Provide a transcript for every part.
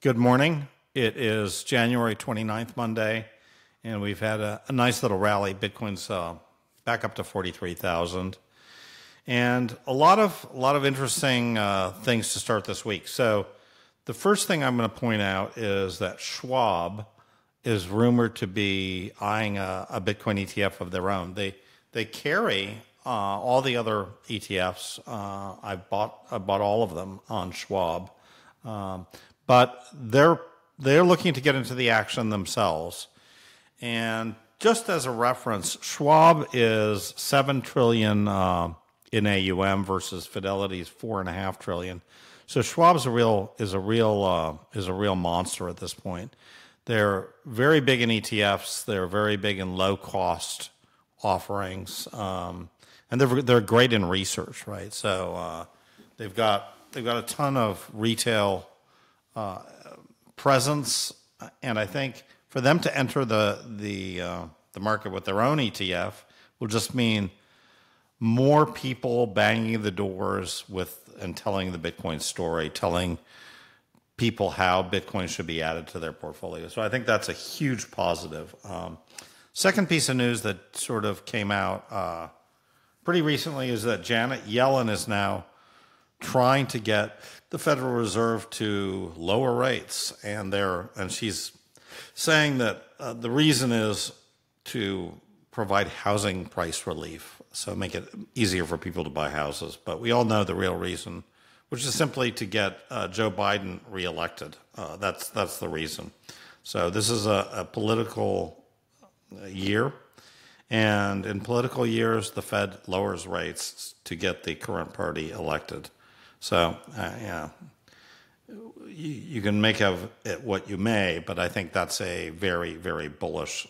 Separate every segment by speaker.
Speaker 1: Good morning. It is January 29th, Monday, and we've had a nice little rally. Bitcoin's back up to 43,000, and a lot of interesting things to start this week. So the first thing I'm going to point out is that Schwab is rumored to be eyeing a Bitcoin ETF of their own. They carry all the other ETFs. I bought all of them on Schwab. But they're looking to get into the action themselves. And just as a reference, Schwab is $7 trillion in AUM versus Fidelity's $4.5 trillion. So Schwab is a real monster at this point. They're very big in ETFs. They're very big in low cost offerings, and they're great in research, right? So they've got a ton of retail presence, and I think for them to enter the market with their own ETF will just mean more people banging the doors and telling the Bitcoin story, telling people how Bitcoin should be added to their portfolio. So I think that's a huge positive. Second piece of news that sort of came out pretty recently is that Janet Yellen is now trying to get the Federal Reserve to lower rates, and she's saying that the reason is to provide housing price relief, so make it easier for people to buy houses. But we all know the real reason, which is simply to get Joe Biden reelected. That's the reason. So this is a political year, and in political years, the Fed lowers rates to get the current party elected. So, you can make of it what you may, but I think that's a very, very bullish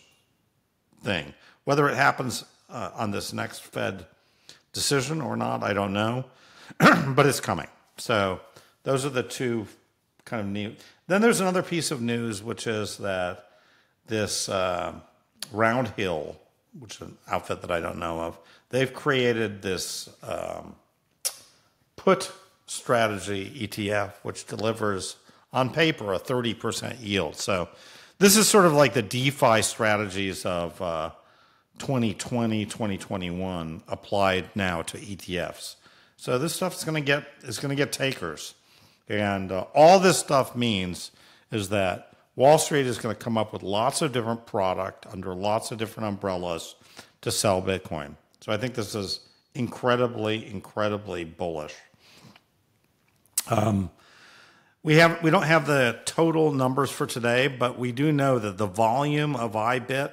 Speaker 1: thing. Whether it happens on this next Fed decision or not, I don't know, but it's coming. So those are the two kind of new. Then there's another piece of news, which is that this RoundHill, which is an outfit that I don't know of, they've created this put strategy ETF, which delivers on paper a 30% yield. So this is sort of like the DeFi strategies of 2020, 2021 applied now to ETFs. So this stuff is going to get takers. And all this stuff means is that Wall Street is going to come up with lots of different product under lots of different umbrellas to sell Bitcoin. So I think this is incredibly, incredibly bullish. We don't have the total numbers for today, but we do know that the volume of IBIT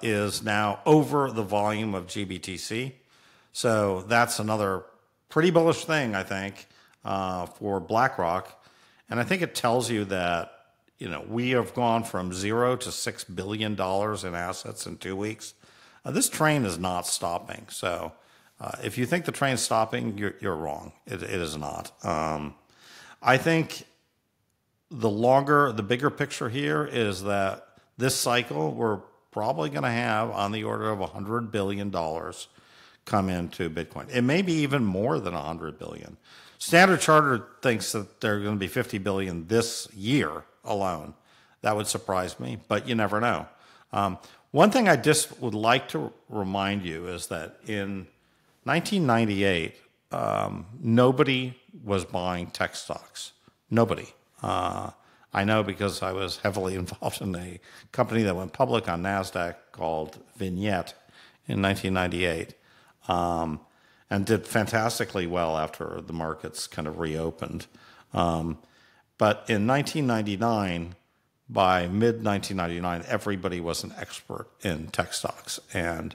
Speaker 1: is now over the volume of GBTC. So that's another pretty bullish thing, I think, for BlackRock. And I think it tells you that, we have gone from 0 to $6 billion in assets in 2 weeks. This train is not stopping. So if you think the train's stopping, you're wrong. It is not. I think the bigger picture here is that this cycle, we're probably going to have on the order of $100 billion come into Bitcoin. It may be even more than $100 billion. Standard Chartered thinks that they're going to be $50 billion this year alone. That would surprise me, but you never know. One thing I just would like to remind you is that in 1998, nobody was buying tech stocks. Nobody. I know because I was heavily involved in a company that went public on NASDAQ called Vignette in 1998, and did fantastically well after the markets kind of reopened. But in 1999, by mid-1999, everybody was an expert in tech stocks, and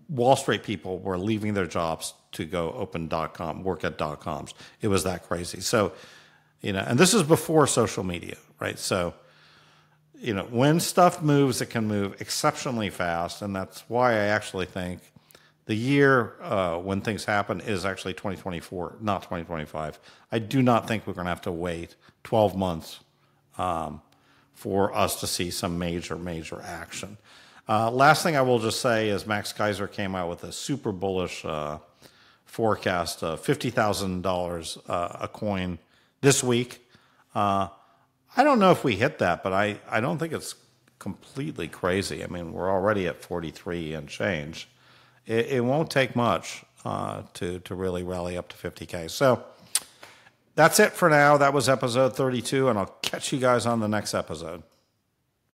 Speaker 1: Wall Street people were leaving their jobs to go open .com, work at .coms. It was that crazy. So, and this is before social media, right? So, when stuff moves, it can move exceptionally fast, and that's why I actually think the year when things happen is actually 2024, not 2025. I do not think we're going to have to wait 12 months for us to see some major action. Last thing I will just say is Max Keiser came out with a super bullish forecast of $50,000 a coin this week. I don't know if we hit that, but I don't think it's completely crazy. I mean, we're already at 43 and change. It won't take much to really rally up to 50K. So that's it for now. That was episode 32, and I'll catch you guys on the next episode.